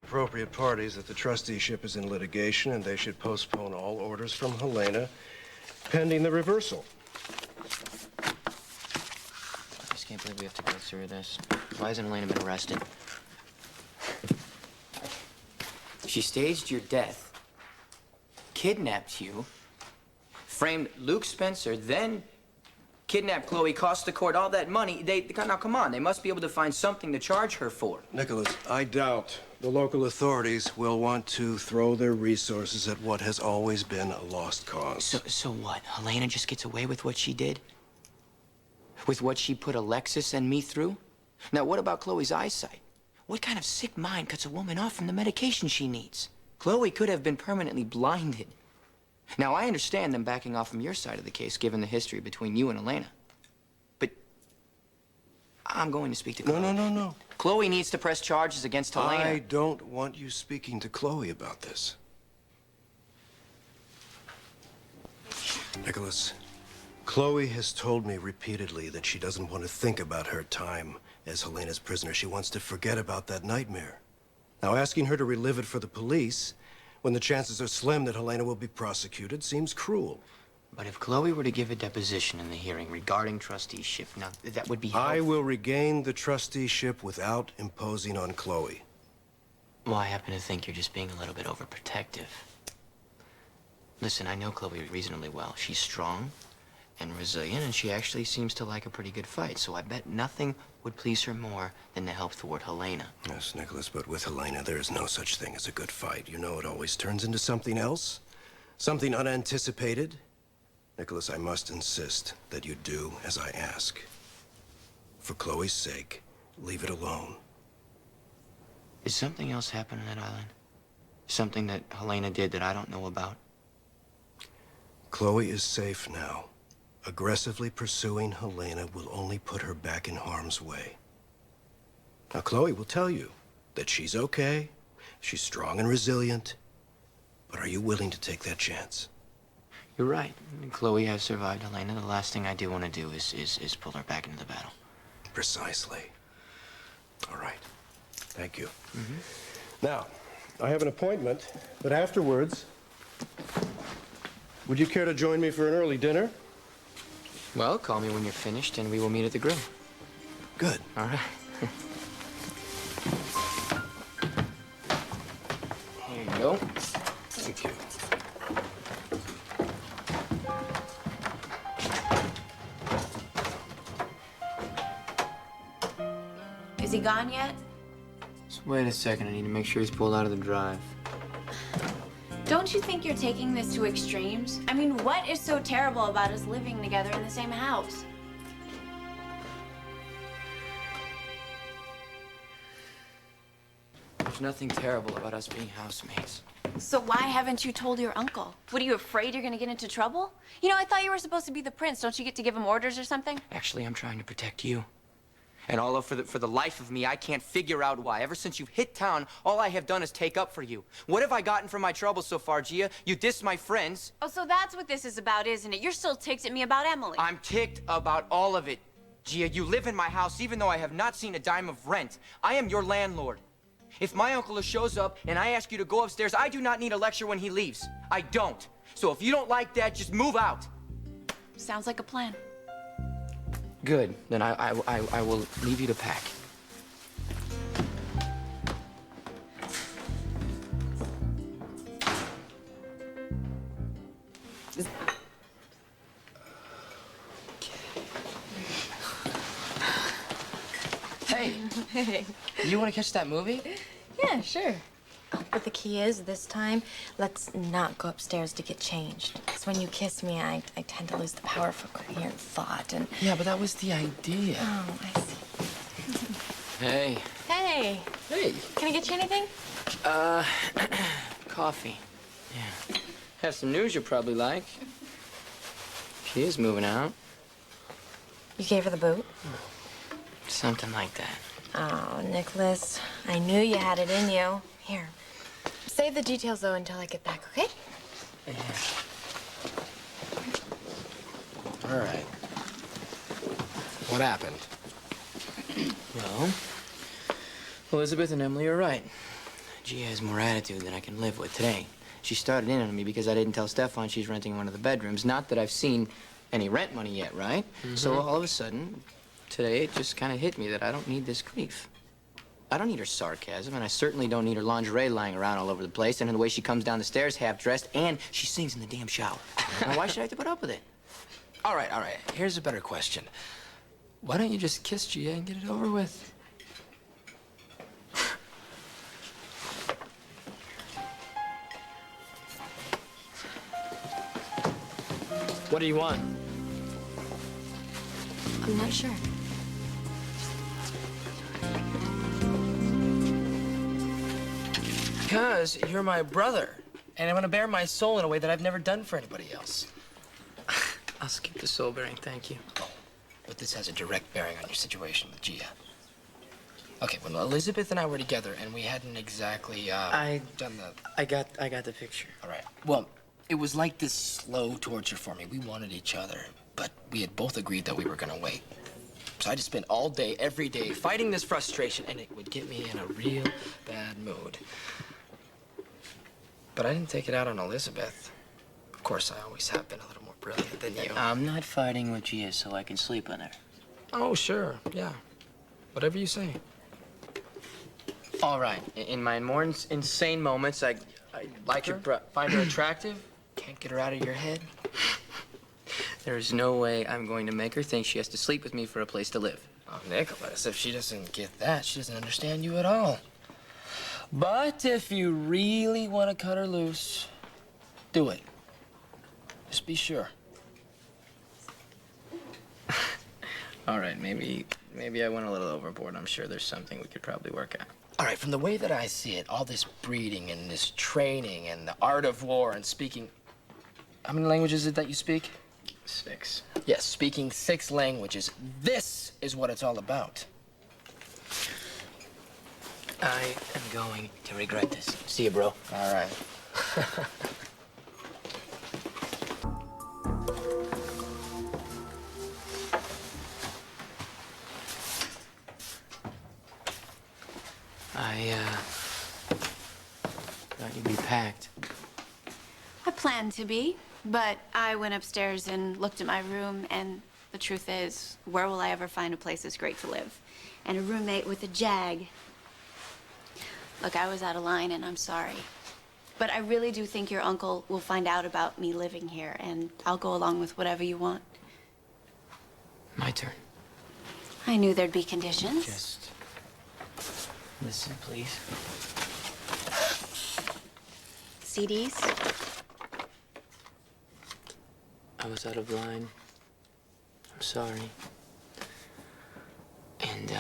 appropriate parties that the trusteeship is in litigation and they should postpone all orders from Helena pending the reversal. I just can't believe we have to go through this. Why hasn't Helena been arrested? She staged your death, kidnapped you, framed Luke Spencer, then kidnapped Chloe, cost the court all that money. Now, come on, they must be able to find something to charge her for. Nikolas, I doubt the local authorities will want to throw their resources at what has always been a lost cause. So what? Helena just gets away with what she did? With what she put Alexis and me through? Now, what about Chloe's eyesight? What kind of sick mind cuts a woman off from the medication she needs? Chloe could have been permanently blinded. Now, I understand them backing off from your side of the case, given the history between you and Helena. But I'm going to speak to Chloe. No. Chloe needs to press charges against Helena. I don't want you speaking to Chloe about this. Nikolas, Chloe has told me repeatedly that she doesn't want to think about her time as Helena's prisoner. She wants to forget about that nightmare. Now, asking her to relive it for the police, when the chances are slim that Helena will be prosecuted, seems cruel. But if Chloe were to give a deposition in the hearing regarding trusteeship, now, that would be helpful. I will regain the trusteeship without imposing on Chloe. Well, I happen to think you're just being a little bit overprotective. Listen, I know Chloe reasonably well. She's strong and resilient, and she actually seems to like a pretty good fight. So I bet nothing would please her more than to help thwart Helena. Yes, Nikolas, but with Helena, there is no such thing as a good fight. You know, it always turns into something else, something unanticipated. Nikolas, I must insist that you do as I ask. For Chloe's sake, leave it alone. Is something else happening on that island? Something that Helena did that I don't know about? Chloe is safe now. Aggressively pursuing Helena will only put her back in harm's way. Now, Chloe will tell you that she's okay, she's strong and resilient, but are you willing to take that chance? You're right. Chloe has survived Helena. The last thing I do want to do is pull her back into the battle. Precisely. All right. Thank you. Now, I have an appointment, but afterwards, would you care to join me for an early dinner? Well, call me when you're finished, and we will meet at the grill. Good. All right. Here you go. Thank you. Is he gone yet? Just wait a second. I need to make sure he's pulled out of the drive. Don't you think you're taking this to extremes? I mean, what is so terrible about us living together in the same house? There's nothing terrible about us being housemates. So why haven't you told your uncle? What, are you afraid you're gonna get into trouble? You know, I thought you were supposed to be the prince. Don't you get to give him orders or something? Actually, I'm trying to protect you. And although for the life of me, I can't figure out why. Ever since you've hit town, all I have done is take up for you. What have I gotten from my trouble so far, Gia? You dissed my friends. Oh, so that's what this is about, isn't it? You're still ticked at me about Emily. I'm ticked about all of it. Gia, you live in my house even though I have not seen a dime of rent. I am your landlord. If my uncle shows up and I ask you to go upstairs, I do not need a lecture when he leaves. I don't. So if you don't like that, just move out. Sounds like a plan. Good. Then I will leave you to pack. Hey. Hey. You want to catch that movie? Yeah, sure. Oh, but the key is, this time, let's not go upstairs to get changed. Because when you kiss me, I tend to lose the power for coherent thought, and... Yeah, but that was the idea. Oh, I see. Hey. Hey. Hey. Can I get you anything? Coffee. Yeah. Have some news you'll probably like. She is moving out. You gave her the boot? Something like that. Oh, Nikolas, I knew you had it in you. Here. Save the details, though, until I get back, okay? Yeah. All right. What happened? Well, Elizabeth and Emily are right. Gia has more attitude than I can live with today. She started in on me because I didn't tell Stefan she's renting one of the bedrooms. Not that I've seen any rent money yet, right? So all of a sudden, today it just kind of hit me that I don't need this grief. I don't need her sarcasm, and I certainly don't need her lingerie lying around all over the place, and the way she comes down the stairs half-dressed, and she sings in the damn shower. Now, why should I have to put up with it? All right. Here's a better question. Why don't you just kiss Gia and get it over with? What do you want? I'm not sure. Because you're my brother, and I'm gonna bare my soul in a way that I've never done for anybody else. I'll skip the soul bearing, thank you. Oh, but this has a direct bearing on your situation with Gia. Okay, when Elizabeth and I were together, and we hadn't exactly done the. I got the picture. All right. Well, it was like this slow torture for me. We wanted each other, but we had both agreed that we were gonna wait. So I just spent all day, every day, fighting this frustration, and it would get me in a real bad mood. But I didn't take it out on Elizabeth. Of course, I always have been a little more brilliant than you. I'm not fighting with Gia so I can sleep on her. Oh, sure, yeah. Whatever you say. All right. In my more insane moments, I like her. Find her attractive? Can't get her out of your head? There's no way I'm going to make her think she has to sleep with me for a place to live. Oh, Nikolas, if she doesn't get that, she doesn't understand you at all. But if you really want to cut her loose, do it. Just be sure. All right, maybe I went a little overboard. I'm sure there's something we could probably work out. All right, from the way that I see it, all this breeding and this training and the art of war and speaking... How many languages is it that you speak? 6. Yes, speaking 6 languages. This is what it's all about. I am going to regret this. See you, bro. All right. I thought you'd be packed. I planned to be, but I went upstairs and looked at my room, and the truth is, where will I ever find a place that's great to live? And a roommate with a jag. Look, I was out of line, and I'm sorry. But I really do think your uncle will find out about me living here, and I'll go along with whatever you want. My turn. I knew there'd be conditions. Just listen, please. CDs? I was out of line. I'm sorry. And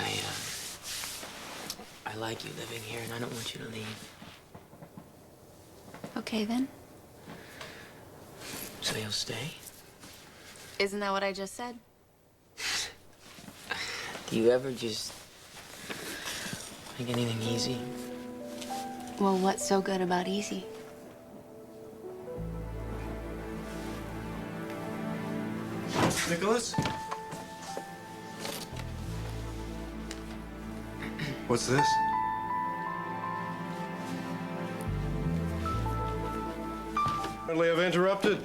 I like you living here, and I don't want you to leave. Okay, then. So you'll stay? Isn't that what I just said? Do you ever just make anything easy? Well, what's so good about easy? Nikolas? What's this? Apparently I've interrupted.